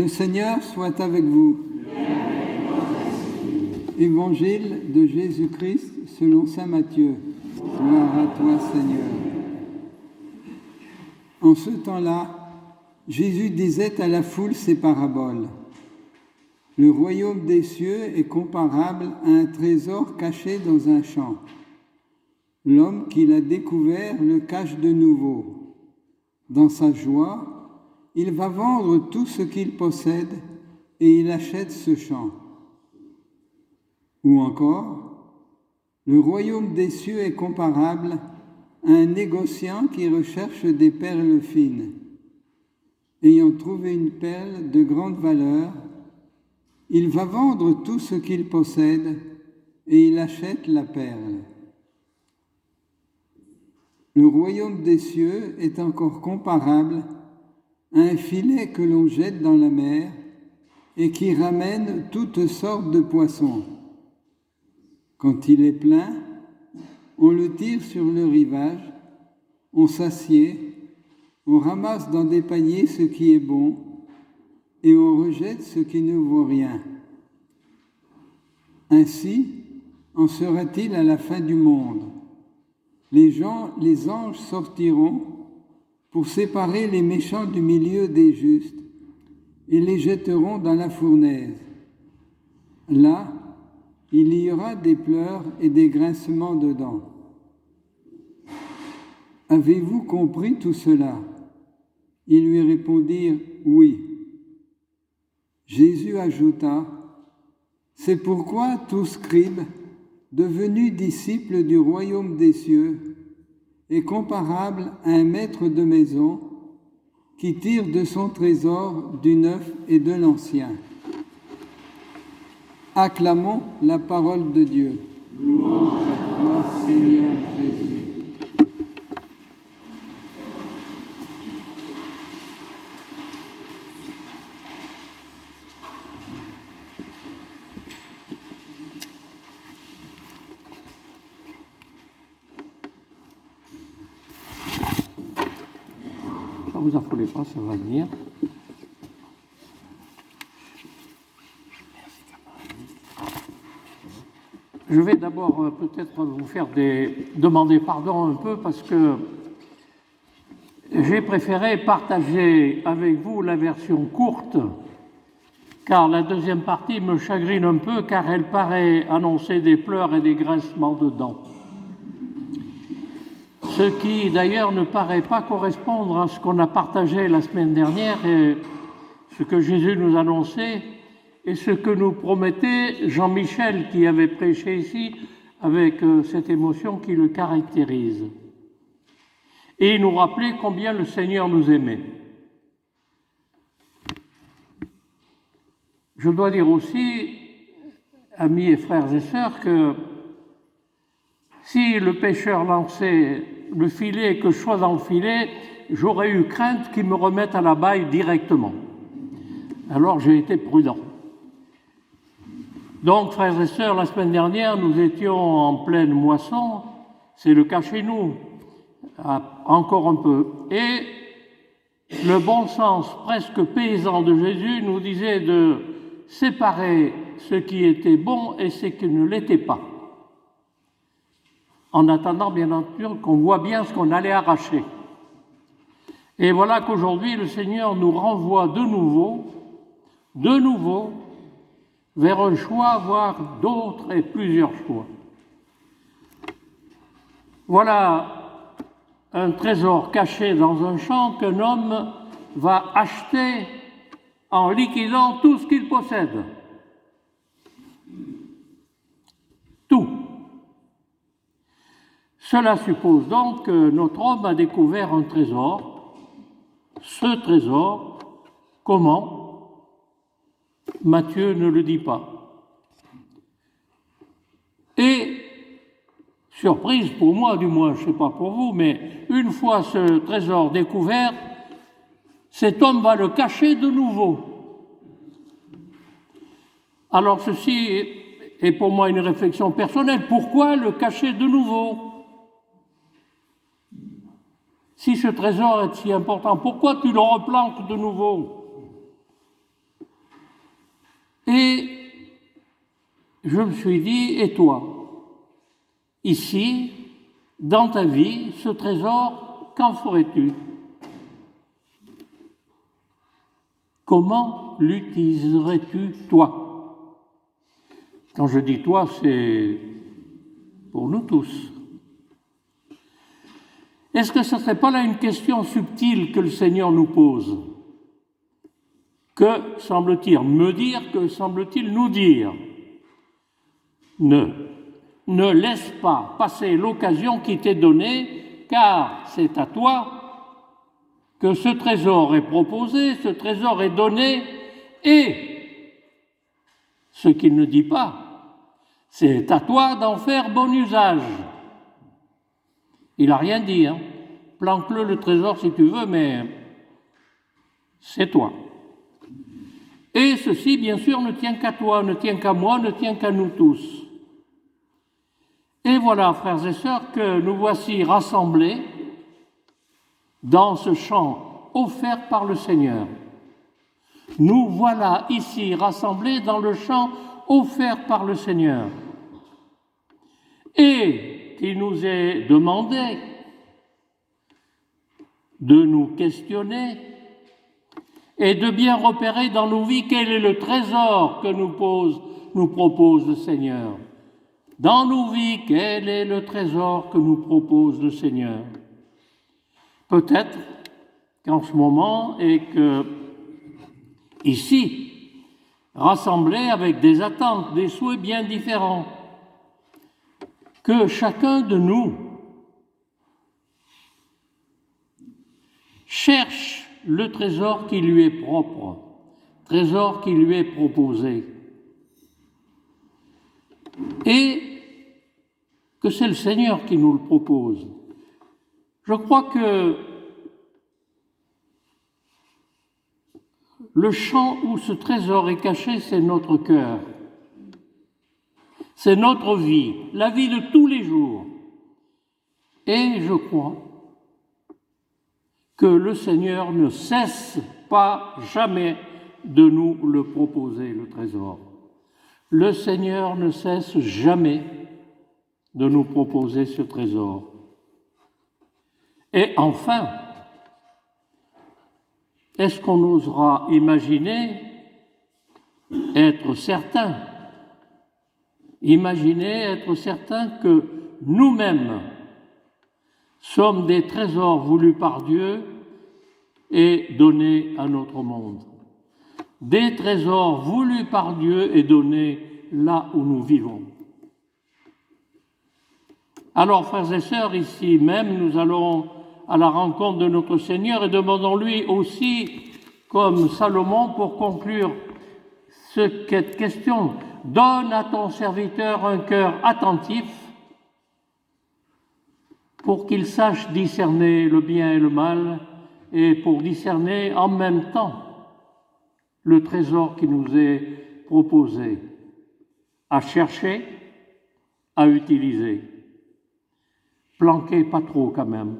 Le Seigneur soit avec vous. Évangile de Jésus-Christ selon saint Matthieu. Gloire à toi, Seigneur. En ce temps-là, Jésus disait à la foule ces paraboles. Le royaume des cieux est comparable à un trésor caché dans un champ. L'homme qui l'a découvert le cache de nouveau. Dans sa joie, il va vendre tout ce qu'il possède et il achète ce champ. Ou encore, le royaume des cieux est comparable à un négociant qui recherche des perles fines. Ayant trouvé une perle de grande valeur, il va vendre tout ce qu'il possède et il achète la perle. Le royaume des cieux est encore comparable à un filet que l'on jette dans la mer et qui ramène toutes sortes de poissons. Quand il est plein, on le tire sur le rivage, on s'assied, on ramasse dans des paniers ce qui est bon et on rejette ce qui ne vaut rien. Ainsi en sera-t-il à la fin du monde. Les anges sortiront pour séparer les méchants du milieu des justes et les jetteront dans la fournaise. Là, il y aura des pleurs et des grincements de dents. Avez-vous compris tout cela ? Ils lui répondirent « Oui ». Jésus ajouta « C'est pourquoi tout scribe, devenu disciple du royaume des cieux, est comparable à un maître de maison qui tire de son trésor du neuf et de l'ancien. » Acclamons la parole de Dieu. Louange à toi, Seigneur Jésus. Ne vous affolez pas, ça va venir. Je vais d'abord peut-être vous faire demander pardon un peu parce que j'ai préféré partager avec vous la version courte car la deuxième partie me chagrine un peu car elle paraît annoncer des pleurs et des grincements de dents. Ce qui d'ailleurs ne paraît pas correspondre à ce qu'on a partagé la semaine dernière et ce que Jésus nous annonçait et ce que nous promettait Jean-Michel qui avait prêché ici avec cette émotion qui le caractérise. Et il nous rappelait combien le Seigneur nous aimait. Je dois dire aussi, amis et frères et sœurs, que si le pêcheur lançait le filet et que je sois dans le filet, j'aurais eu crainte qu'il me remette à la baille directement. Alors j'ai été prudent. Donc, frères et sœurs, la semaine dernière, nous étions en pleine moisson, c'est le cas chez nous, encore un peu. Et le bon sens presque paysan de Jésus nous disait de séparer ce qui était bon et ce qui ne l'était pas. En attendant, bien entendu, qu'on voit bien ce qu'on allait arracher. Et voilà qu'aujourd'hui, le Seigneur nous renvoie de nouveau, vers un choix, voire d'autres et plusieurs choix. Voilà un trésor caché dans un champ qu'un homme va acheter en liquidant tout ce qu'il possède. Tout. Cela suppose donc que notre homme a découvert un trésor. Ce trésor, comment ? Matthieu ne le dit pas. Et, surprise pour moi du moins, je ne sais pas pour vous, mais une fois ce trésor découvert, cet homme va le cacher de nouveau. Alors ceci est pour moi une réflexion personnelle. Pourquoi le cacher de nouveau ? Si ce trésor est si important, pourquoi tu le replanques de nouveau ? Et je me suis dit, et toi, ici, dans ta vie, ce trésor, qu'en ferais-tu? Comment l'utiliserais-tu, toi? Quand je dis toi, c'est pour nous tous. Est-ce que ce ne serait pas là une question subtile que le Seigneur nous pose? Que semble-t-il me dire, que semble-t-il nous dire? Ne laisse pas passer l'occasion qui t'est donnée, car c'est à toi que ce trésor est proposé, ce trésor est donné, et ce qu'il ne dit pas, c'est à toi d'en faire bon usage. Il n'a rien dit, hein. Planque-le le trésor si tu veux, mais c'est toi. Et ceci, bien sûr, ne tient qu'à toi, ne tient qu'à moi, ne tient qu'à nous tous. Et voilà, frères et sœurs, que nous voici rassemblés dans ce chant offert par le Seigneur. Nous voilà ici rassemblés dans le chant offert par le Seigneur. Et qu'il nous est demandé de nous questionner et de bien repérer dans nos vies quel est le trésor que nous propose le Seigneur. Dans nos vies, quel est le trésor que nous propose le Seigneur? Peut-être qu'en ce moment, et que ici, rassemblés avec des attentes, des souhaits bien différents, que chacun de nous cherche le trésor qui lui est propre, trésor qui lui est proposé. Et que c'est le Seigneur qui nous le propose. Je crois que le champ où ce trésor est caché, c'est notre cœur. C'est notre vie, la vie de tous les jours. Et je crois que le Seigneur ne cesse pas jamais de nous le proposer, le trésor. Le Seigneur ne cesse jamais de nous proposer ce trésor. Et enfin, est-ce qu'on osera imaginer être certain que nous-mêmes sommes des trésors voulus par Dieu et donnés à notre monde. Des trésors voulus par Dieu et donnés là où nous vivons. Alors, frères et sœurs, ici même, nous allons à la rencontre de notre Seigneur et demandons-lui aussi, comme Salomon, pour conclure cette question, donne à ton serviteur un cœur attentif pour qu'il sache discerner le bien et le mal et pour discerner en même temps le trésor qui nous est proposé, à chercher, à utiliser. Planquez pas trop quand même.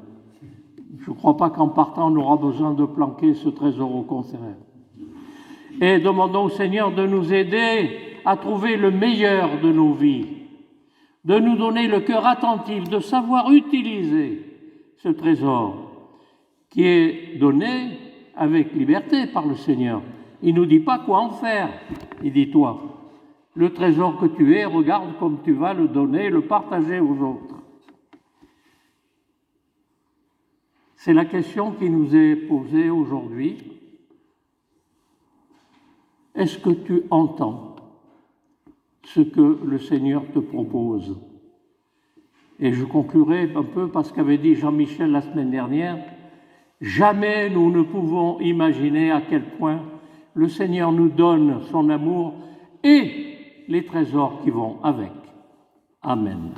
Je ne crois pas qu'en partant, on aura besoin de planquer ce trésor au contraire. Et demandons au Seigneur de nous aider à trouver le meilleur de nos vies, de nous donner le cœur attentif, de savoir utiliser ce trésor qui est donné avec liberté par le Seigneur. Il ne nous dit pas quoi en faire. Il dit, toi, le trésor que tu es, regarde comme tu vas le donner, le partager aux autres. C'est la question qui nous est posée aujourd'hui. Est-ce que tu entends ce que le Seigneur te propose? Et je conclurai un peu par ce qu'avait dit Jean-Michel la semaine dernière. Jamais nous ne pouvons imaginer à quel point le Seigneur nous donne son amour et les trésors qui vont avec. Amen.